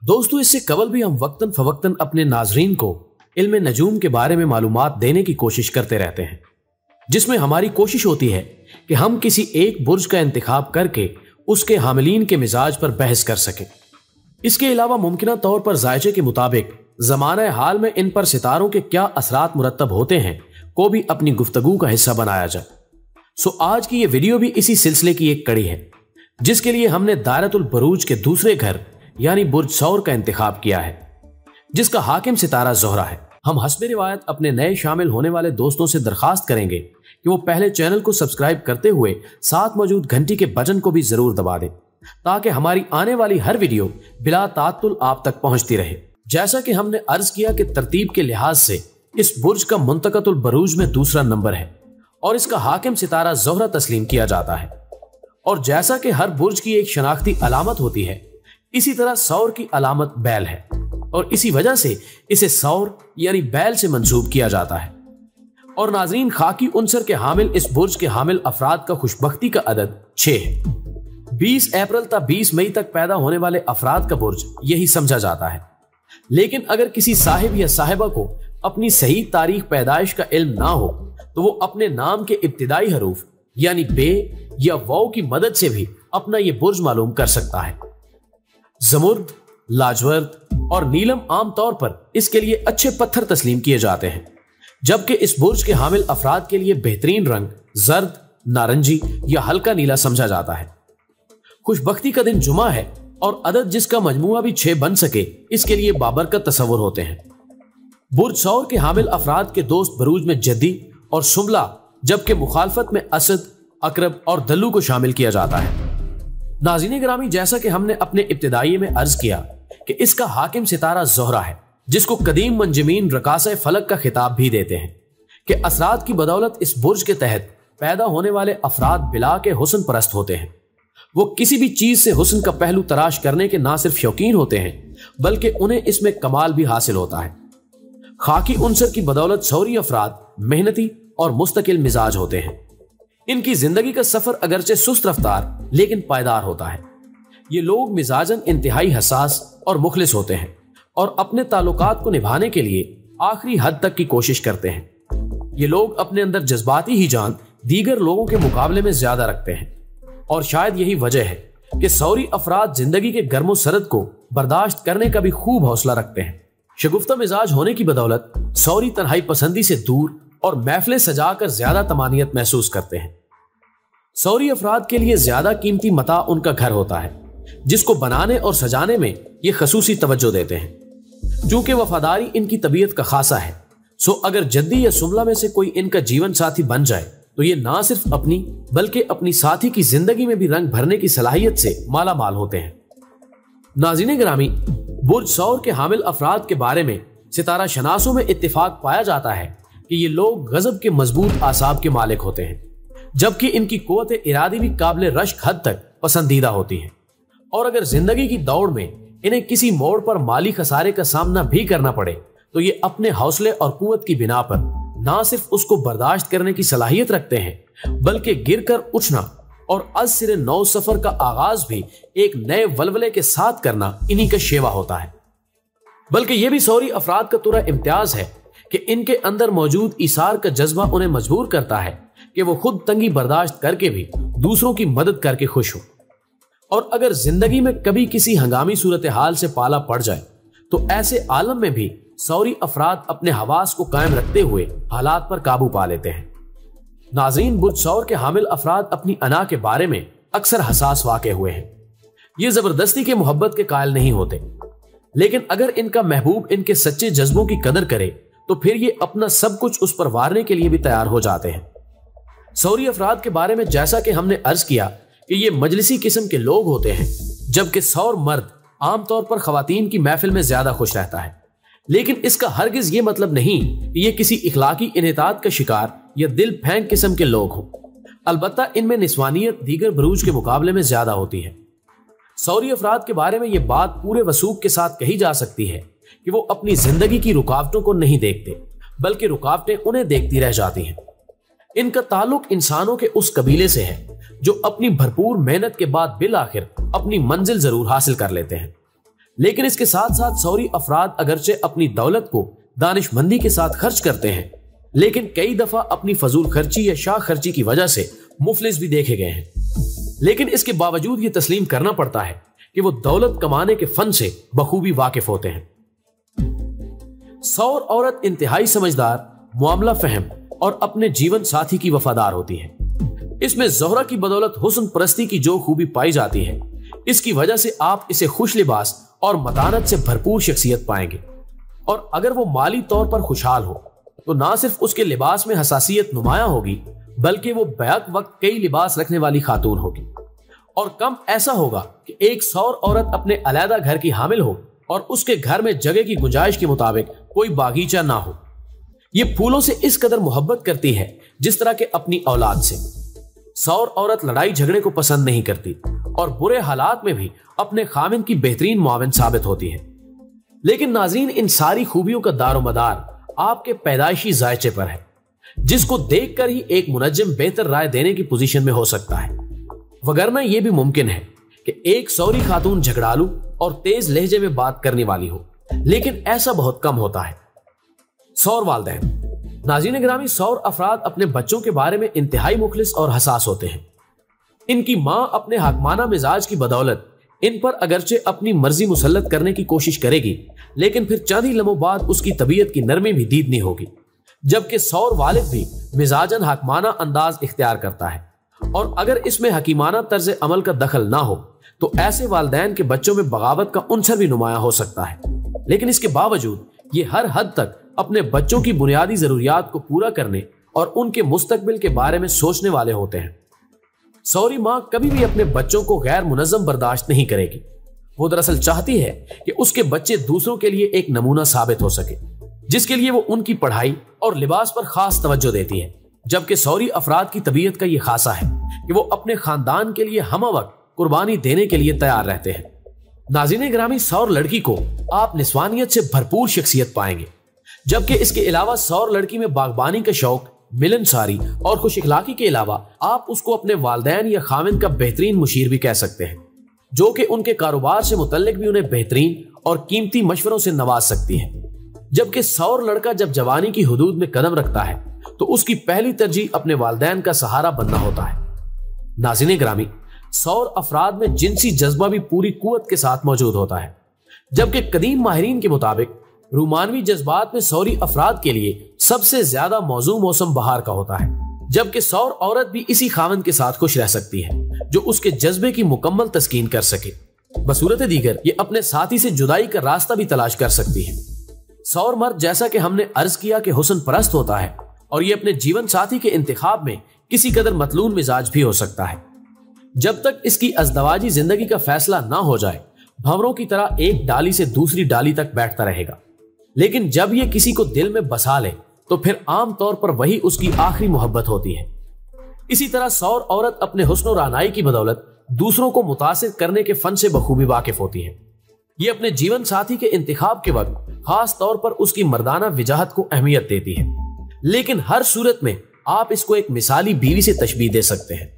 दोस्तों, इससे कबल भी हम वक्तन फवक्तन अपने नाजरीन को इल्म नजूम के बारे में मालूमात देने की कोशिश करते रहते हैं, जिसमें हमारी कोशिश होती है कि हम किसी एक बुर्ज का इंतखाब करके उसके हामिलीन के मिजाज पर बहस कर सकें। इसके अलावा मुमकिना तौर पर जायचे के मुताबिक ज़माना हाल में इन पर सितारों के क्या असरात मुरतब होते हैं को भी अपनी गुफ्तगू का हिस्सा बनाया जाए। आज की ये वीडियो भी इसी सिलसिले की एक कड़ी है, जिसके लिए हमने दायरतुल बरूज के दूसरे घर यानी बुर्ज सौर का इंतखाब किया है, जिसका हाकिम सितारा ज़ोहरा है। हम हस्बे रिवायत अपने नए शामिल होने वाले दोस्तों से दरखास्त करेंगे कि वो पहले चैनल को सब्सक्राइब करते हुए साथ मौजूद घंटी के बटन को भी जरूर दबा दें, ताकि हमारी आने वाली हर वीडियो बिला तातुल आप तक पहुंचती रहे। जैसा कि हमने अर्ज किया कि तरतीब के लिहाज से इस बुर्ज का मुंतकतुल बरूज में दूसरा नंबर है और इसका हाकिम सितारा ज़ोहरा तस्लीम किया जाता है। और जैसा कि हर बुर्ज की एक शनाख्ती अलामत होती है, इसी तरह सौर की अलामत बैल है और इसी वजह से इसे सौर यानी बैल से मंसूब किया जाता है। और नाजरीन, खाकी उनसर के हामिल इस बुर्ज के हामिल अफराद का खुशबख्ती का अदद 6 है। 20 अप्रैल तक 20 मई तक पैदा होने वाले अफराद का बुर्ज यही समझा जाता है। लेकिन अगर किसी साहिब या साहिबा को अपनी सही तारीख पैदाइश का इल्म ना हो तो वो अपने नाम के इब्तिदाई हरूफ यानी बे या वाव की मदद से भी अपना ये बुर्ज मालूम कर सकता है। जमुर्द, लाजवर्द और नीलम आमतौर पर इसके लिए अच्छे पत्थर तस्लीम किए जाते हैं, जबकि इस बुर्ज के हामिल अफराद के लिए बेहतरीन रंग जर्द, नारंगी या हल्का नीला समझा जाता है। खुशबख्ती का दिन जुमा है और अदद जिसका मजमुआ भी 6 बन सके, इसके लिए बाबरकत तस्वुर होते हैं। बुर्ज सौर के हामिल अफराद के दोस्त बरूज में जद्दी और सुमला, जबकि मुखालफत में असद, अकरब और दल्लू को शामिल किया जाता है। नाज़रीन गिरामी, जैसा कि हमने अपने इब्तिदाई में अर्ज किया कि इसका हाकिम सितारा ज़ोहरा है, जिसको कदीम मंजमीन रकासा फलक का खिताब भी देते हैं कि असरात की बदौलत इस बुर्ज के तहत पैदा होने वाले अफराद बिला के हुस्न परस्त होते हैं। वो किसी भी चीज से हुस्न का पहलू तलाश करने के ना सिर्फ शौकीन होते हैं, बल्कि उन्हें इसमें कमाल भी हासिल होता है। खाकी उनसर की बदौलत सौरी अफराद मेहनती और मुस्तकिल मिजाज होते हैं। इनकी जिंदगी का सफर अगरचे सुस्त रफ्तार लेकिन पायदार होता है। ये लोग मिजाजन इंतहाई हसास और मुखलिस होते हैं और अपने ताल्लुकात को निभाने के लिए आखिरी हद तक की कोशिश करते हैं। ये लोग अपने अंदर जज्बाती ही जान दीगर लोगों के मुकाबले में ज्यादा रखते हैं और शायद यही वजह है कि सौरी अफराद जिंदगी के गर्मो सरद को बर्दाश्त करने का भी खूब हौसला रखते हैं। शगुफ्ता मिजाज होने की बदौलत सौरी तन्हाई पसंदी से दूर और महफिलें सजाकर ज्यादा तमानियत महसूस करते हैं। सौरी अफराद के लिए ज्यादा कीमती मता उनका घर होता है, जिसको बनाने और सजाने में ये खसूसी तवज्जो देते हैं। चूंकि वफादारी इनकी तबीयत का खासा है, सो अगर जद्दी या सुमला में से कोई इनका जीवन साथी बन जाए तो ये ना सिर्फ अपनी बल्कि अपनी साथी की जिंदगी में भी रंग भरने की सलाहियत से माला माल होते हैं। नाज़रीन गिरामी, बुर्ज सौर के हामिल अफराद के बारे में सितारा शनासों में इत्तिफाक पाया जाता है कि ये लोग गजब के मजबूत आसाब के मालिक होते हैं, जबकि इनकी कुव्वत इरादी भी काबिल रश्क हद तक पसंदीदा होती है। और अगर जिंदगी की दौड़ में इन्हें किसी मोड़ पर माली खसारे का सामना भी करना पड़े तो ये अपने हौसले और कुव्वत की बिना पर ना सिर्फ उसको बर्दाश्त करने की सलाहियत रखते हैं, बल्कि गिरकर उठना और अज सिरे नौ सफर का आगाज भी एक नए वलवले के साथ करना इन्हीं का शेवा होता है। बल्कि यह भी सौरी अफराद का तुरा इम्तियाज है कि इनके अंदर मौजूद इसार का जज्बा उन्हें मजबूर करता है कि वो खुद तंगी बर्दाश्त करके भी दूसरों की मदद करके खुश हो। और अगर जिंदगी में कभी किसी हंगामी सूरत हाल से पाला पड़ जाए तो ऐसे आलम में भी सौरी अफराद अपने हवास को कायम रखते हुए हालात पर काबू पा लेते हैं। नाज़रीन, बुर्ज सौर के हामिल अफराद अपनी अना के बारे में अक्सर हसास वाक़े हुए हैं। ये जबरदस्ती के मोहब्बत के कायल नहीं होते, लेकिन अगर इनका महबूब इनके सच्चे जज्बों की कदर करे तो फिर ये अपना सब कुछ उस पर वारने के लिए भी तैयार हो जाते हैं। सौरी अफराद के बारे में जैसा कि हमने अर्ज किया कि ये मजलिसी किस्म के लोग होते हैं, जबकि सौर मर्द आमतौर पर खवातीन की महफिल में ज्यादा खुश रहता है। लेकिन इसका हरगिज ये मतलब नहीं कि ये किसी इखलाकी इन्हितात का शिकार या दिल फेंक किस्म के लोग हों। अलबत्ता इनमें निस्वानियत दीगर बरूज के मुकाबले में ज्यादा होती है। सौरी अफराद के बारे में ये बात पूरे वसूख के साथ कही जा सकती है कि वो अपनी जिंदगी की रुकावटों को नहीं देखते, बल्कि रुकावटें उन्हें देखती रह जाती हैं। इनका ताल्लुक इंसानों के उस कबीले से है जो अपनी भरपूर मेहनत के बाद बिल आखिर अपनी मंजिल जरूर हासिल कर लेते हैं, लेकिन इसके साथ साथ सौरी अफराद अगरचे अपनी दौलत को दानिशमंदी के साथ खर्च करते हैं, लेकिन कई दफा अपनी फजूल खर्ची या शाह खर्ची की वजह से मुफलिस भी देखे गए हैं। लेकिन इसके बावजूद ये तस्लीम करना पड़ता है कि वो दौलत कमाने के फन से बखूबी वाकिफ होते हैं। सौर औरत इंतहाई समझदार, मामला फहम और अपने जीवन साथी की वफादार होती है। इसमें ज़ोहरा की बदौलत हुस्न परस्ती की जो खूबी पाई जाती है, इसकी वजह से आप इसे खुश लिबास और मतानत से भरपूर शख्सियत पाएंगे। और अगर वो माली तौर पर खुशहाल हो तो ना सिर्फ उसके लिबास में हसासियत नुमाया होगी, बल्कि वो बैक वक्त कई लिबास रखने वाली खातून होगी। और कम ऐसा होगा कि एक सौर औरत अपने अलहदा घर की हामिल हो और उसके घर में जगह की गुंजाइश के मुताबिक कोई बागीचा ना हो। ये फूलों से इस कदर मोहब्बत करती है जिस तरह के अपनी औलाद से। सौर औरत लड़ाई झगड़े को पसंद नहीं करती और बुरे हालात में भी अपने खामिन की बेहतरीन मुआविन साबित होती है। लेकिन नाज़रीन, इन सारी खूबियों का दारोमदार आपके पैदाइशी जायचे पर है, जिसको देखकर ही एक मुनज्जिम बेहतर राय देने की पोजीशन में हो सकता है। वगरना यह भी मुमकिन है कि एक सौरी खातून झगड़ालू और तेज लहजे में बात करने वाली हो, लेकिन ऐसा बहुत कम होता है। सौर वालिदैन। नाज़रीन गिरामी, सौर अफराद अपने बच्चों के बारे में इंतहाई मुखलिस और हसास होते हैं। इनकी माँ अपने हाकमाना मिजाज की बदौलत इन पर अगरचे अपनी मर्जी मुसल्लत करने की कोशिश करेगी, लेकिन फिर चंद ही लम्हों बाद उसकी तबीयत की नरमी भी दीदनी होगी। जबकि सौर वालिद भी मिजाजन हाकमाना अंदाज इख्तियार करता है, और अगर इसमें हकीमाना तर्ज अमल का दखल ना हो तो ऐसे वालिदैन के बच्चों में बगावत का उनसर भी नुमाया हो सकता है। लेकिन इसके बावजूद ये हर हद तक अपने बच्चों की बुनियादी जरूरियात को पूरा करने और उनके मुस्तकबिल के बारे में सोचने वाले होते हैं। सौरी माँ कभी भी अपने बच्चों को गैर मुनज़्ज़म बर्दाश्त नहीं करेगी। वो दरअसल चाहती है कि उसके बच्चे दूसरों के लिए एक नमूना साबित हो सके, जिसके लिए वो उनकी पढ़ाई और लिबास पर खास तवज्जो देती है। जबकि सौरी अफराद की तबीयत का ये खासा है कि वो अपने खानदान के लिए हम वक्त कुर्बानी देने के लिए तैयार रहते हैं। नाज़रीन गिरामी, सौर लड़की को आप निस्वानियत से भरपूर शख्सियत पाएंगे, जबकि इसके अलावा सौर लड़की में बागबानी का शौक, मिलनसारी और खुश इखलाकी के अलावा आप उसको अपने वालिदैन या खामिन का बेहतरीन मुशीर भी कह सकते हैं, जो कि उनके कारोबार से मुतल्लिक भी उन्हें बेहतरीन और कीमती मशवरों से नवाज सकती है। जबकि सौर लड़का जब जवानी की हुदूद में कदम रखता है तो उसकी पहली तरजीह अपने वालिदैन का सहारा बनना होता है। नाज़रीन गिरामी, सौर अफराद में जिनसी जज्बा भी पूरी कुव्वत के साथ मौजूद होता है, जबकि कदीम माहिरीन के मुताबिक रूमानवी जज्बात में सौरी अफराद के लिए सबसे ज्यादा मौजू मौसम बहार का होता है। जबकि सौर औरत भी इसी खावन के साथ खुश रह सकती है जो उसके जज्बे की मुकम्मल तस्कीन कर सके। बसूरत दीगर ये अपने साथी से जुदाई का रास्ता भी तलाश कर सकती है। सौर मर्द, जैसा कि हमने अर्ज किया, कि हुस्न परस्त होता है और ये अपने जीवन साथी के इंतखाब में किसी कदर मतलून मिजाज भी हो सकता है। जब तक इसकी अज़दवाजी जिंदगी का फैसला ना हो जाए, भंवरों की तरह एक डाली से दूसरी डाली तक बैठता रहेगा। लेकिन जब ये किसी को दिल में बसा ले तो फिर आम तौर पर वही उसकी आखिरी मोहब्बत होती है। इसी तरह सौर औरत अपने हुस्न और रानाई की बदौलत दूसरों को मुतासिर करने के फन से बखूबी वाकिफ होती है। ये अपने जीवन साथी के इंतखाब के वक्त खास तौर पर उसकी मर्दाना विजाहत को अहमियत देती है, लेकिन हर सूरत में आप इसको एक मिसाली बीवी से तशबीह दे सकते हैं।